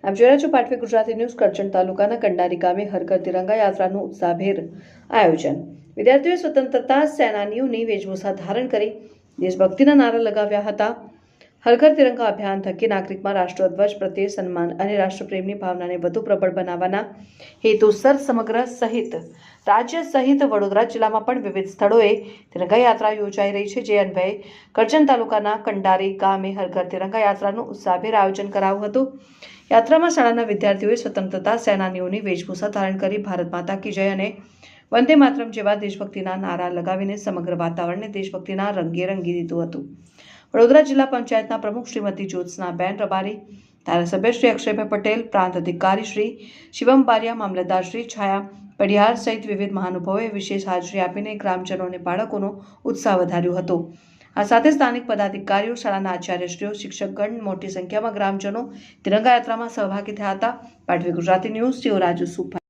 આપ જોઈ રહ્યા છો પાટવી ગુજરાતી ન્યૂઝ. કરજણ તાલુકાના કંડારી ગામે હર ઘર તિરંગા યાત્રાનું ઉત્સાહભેર આયોજન. વિદ્યાર્થીઓએ સ્વતંત્રતા સેનાનીઓની વેશભૂષા ધારણ કરી દેશભક્તિના નારા લગાવ્યા હતા. હર ઘર તિરંગા અભિયાન થકી નાગરિકમાં રાષ્ટ્રધ્વજ પ્રત્યે સન્માન અને રાષ્ટ્રપ્રેમની ભાવનાને વધુ પ્રબળ બનાવવાના હેતુસર સમગ્ર સહિત રાજ્ય સહિત વડોદરા જિલ્લામાં પણ વિવિધ સ્થળોએ તિરંગા યાત્રા યોજાઈ રહી છે. જે અન્વયે કરજણ તાલુકાના કંડારી ગામે હર ઘર તિરંગા યાત્રાનું ઉત્સાહભેર આયોજન કરાયું હતું. યાત્રામાં શાળાના વિદ્યાર્થીઓએ સ્વતંત્રતા સેનાનીઓની વેશભૂષા ધારણ કરી ભારત માતા કી જય અને વંદે માતરમ જેવા દેશભક્તિના નારા લગાવીને સમગ્ર વાતાવરણને દેશભક્તિના રંગે રંગી દીધું હતું. વડોદરા જિલ્લા પંચાયતના પ્રમુખ શ્રીમતી જ્યોત્સનાબેન રબારી, ધારાસભ્ય શ્રી અક્ષયભાઈ પટેલ, પ્રાંત અધિકારી શ્રી શિવમ બારિયા, મામલતદાર શ્રી છાયા પડિયાર સહિત વિવિધ મહાનુભાવોએ વિશેષ હાજરી આપીને ગ્રામજનો અને બાળકોનો ઉત્સાહ વધાર્યો હતો. આ સાથે સ્થાનિક પદાધિકારીઓ, શાળાના આચાર્યશ્રીઓ, શિક્ષકગણ, મોટી સંખ્યામાં ગ્રામજનો તિરંગા યાત્રામાં સહભાગી થયા હતા. પાટવી ગુજરાતી ન્યૂઝ, રાજુ સુપા.